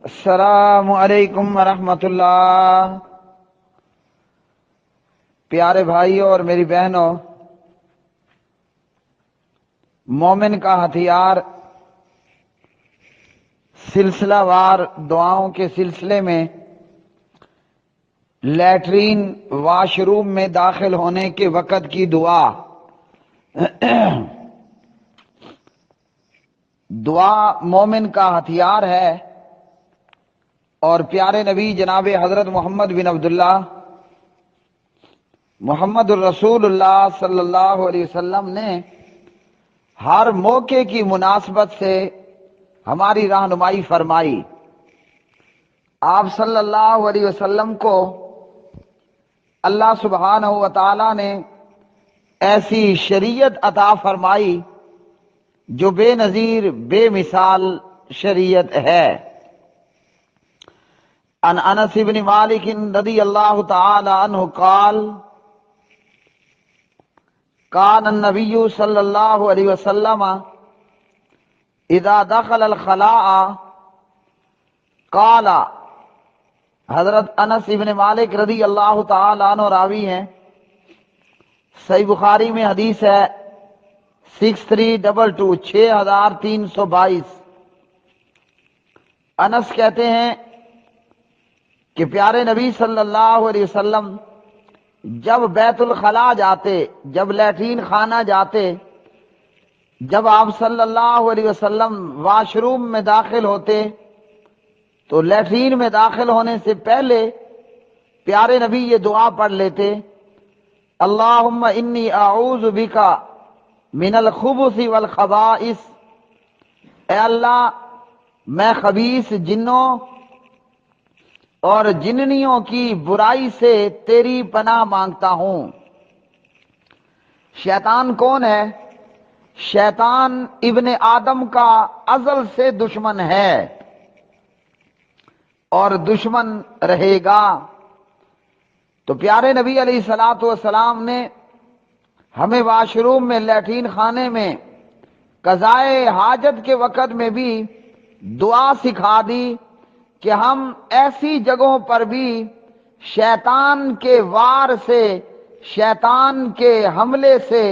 السلام علیکم ورحمۃ اللہ۔ پیارے بھائیوں اور میری بہنوں، مومن کا ہتھیار سلسلہ وار دعاؤں کے سلسلے میں لیٹرین واش روم میں داخل ہونے کے وقت کی دعا دعا مومن کا ہتھیار ہے، اور پیارے نبی جناب حضرت محمد بن عبداللہ محمد الرسول اللہ صلی اللہ علیہ وسلم نے ہر موقع کی مناسبت سے ہماری رہنمائی فرمائی۔ آپ صلی اللہ علیہ وسلم کو اللہ سبحانہ و تعالی نے ایسی شریعت عطا فرمائی جو بے نظیر بے مثال شریعت ہے۔ عن انس بن مالک رضی اللہ تعالی عنہ قال کان النبی صلی اللہ علیہ وسلم اذا دخل الخلاء قال، حضرت انس بن مالک رضی اللہ تعالی عنہ راوی ہیں، صحیح بخاری میں حدیث ہے 6322 6322۔ انس کہتے ہیں کہ پیارے نبی صلی اللہ علیہ وسلم جب بیت الخلاء جاتے، جب لیٹرین خانہ جاتے، جب آپ صلی اللہ علیہ وسلم واش روم میں داخل ہوتے تو لیٹرین میں داخل ہونے سے پہلے پیارے نبی یہ دعا پڑھ لیتے: اللہم انی اعوذ بک من الخبث والخبائث، اے اللہ میں خبیث جنوں اور جننیوں کی برائی سے تیری پناہ مانگتا ہوں۔ شیطان کون ہے؟ شیطان ابن آدم کا ازل سے دشمن ہے اور دشمن رہے گا۔ تو پیارے نبی علیہ الصلوۃ والسلام نے ہمیں واش روم میں، لیٹرین خانے میں قضائے حاجت کے وقت میں بھی دعا سکھا دی کہ ہم ایسی جگہوں پر بھی شیطان کے وار سے، شیطان کے حملے سے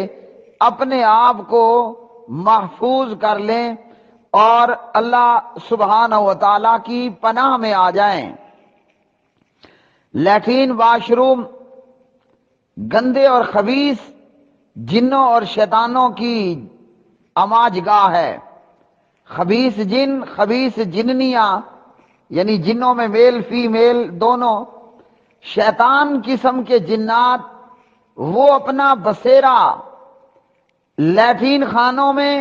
اپنے آپ کو محفوظ کر لیں اور اللہ سبحانہ و تعالی کی پناہ میں آ جائیں۔ لیٹرین واش روم گندے اور خبیث جنوں اور شیطانوں کی اماج گاہ ہے۔ خبیث جن، خبیث جننیاں، یعنی جنوں میں میل فیمیل دونوں، شیطان قسم کے جنات، وہ اپنا بسیرا لیٹرین خانوں میں،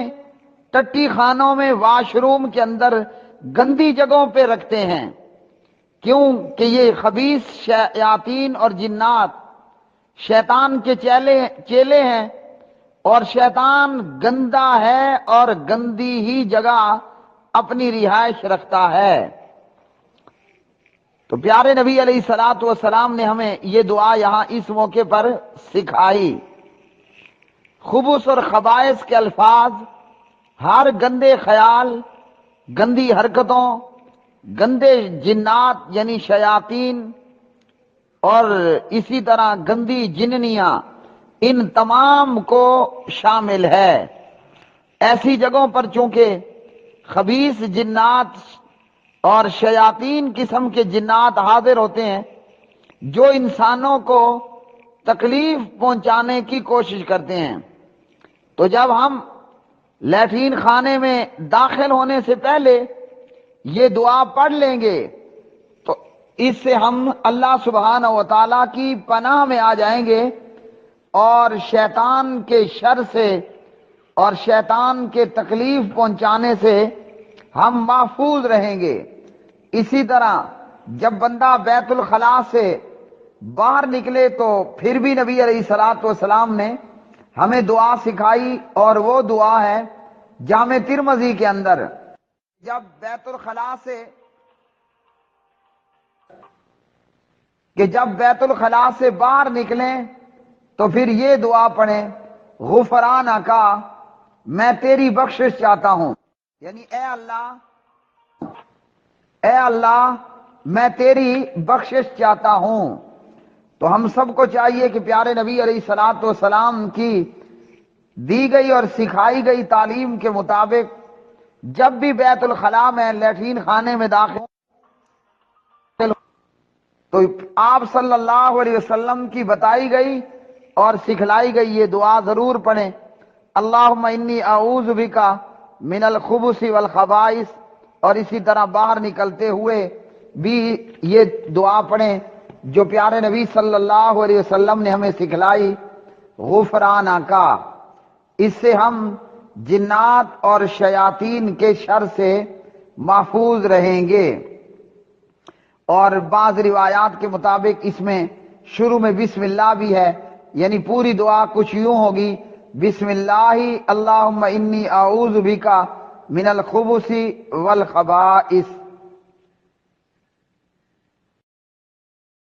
ٹٹی خانوں میں، واش روم کے اندر گندی جگہوں پہ رکھتے ہیں۔ کیوں کہ یہ خبیث شیاطین اور جنات شیطان کے چیلے ہیں، اور شیطان گندا ہے اور گندی ہی جگہ اپنی رہائش رکھتا ہے۔ تو پیارے نبی علیہ الصلوۃ والسلام نے ہمیں یہ دعا یہاں اس موقع پر سکھائی۔ خبث اور خبائث کے الفاظ ہر گندے خیال، گندی حرکتوں، گندے جنات یعنی شیاطین، اور اسی طرح گندی جننیاں، ان تمام کو شامل ہے۔ ایسی جگہوں پر چونکہ خبیث جنات اور شیاطین قسم کے جنات حاضر ہوتے ہیں جو انسانوں کو تکلیف پہنچانے کی کوشش کرتے ہیں، تو جب ہم لیٹرین خانے میں داخل ہونے سے پہلے یہ دعا پڑھ لیں گے تو اس سے ہم اللہ سبحانہ و تعالی کی پناہ میں آ جائیں گے اور شیطان کے شر سے اور شیطان کے تکلیف پہنچانے سے ہم محفوظ رہیں گے۔ اسی طرح جب بندہ بیت الخلاء سے باہر نکلے تو پھر بھی نبی علیہ الصلوۃ والسلام نے ہمیں دعا سکھائی، اور وہ دعا ہے جامع ترمذی کے اندر، جب بیت الخلاء سے جب بیت الخلاء سے باہر نکلیں تو پھر یہ دعا پڑھیں: غفرانک، میں تیری بخشش چاہتا ہوں، یعنی اے اللہ میں تیری بخشش چاہتا ہوں۔ تو ہم سب کو چاہیے کہ پیارے نبی علیہ الصلوۃ والسلام کی دی گئی اور سکھائی گئی تعلیم کے مطابق جب بھی بیت الخلاء میں لیٹرین خانے میں داخل تو آپ صلی اللہ علیہ وسلم کی بتائی گئی اور سکھلائی گئی یہ دعا ضرور پڑھیں، اللہم انی اعوذ بک من الخبث والخبائث، اور اسی طرح باہر نکلتے ہوئے بھی یہ دعا پڑھیں جو پیارے نبی صلی اللہ علیہ وسلم نے ہمیں سکھلائی، غفرانہ کا۔ اس سے ہم جنات اور شیاطین کے شر سے محفوظ رہیں گے۔ اور بعض روایات کے مطابق اس میں شروع میں بسم اللہ بھی ہے، یعنی پوری دعا کچھ یوں ہوگی، بسم اللہ اللہم انی اعوذ بک من الخبث والخبائث۔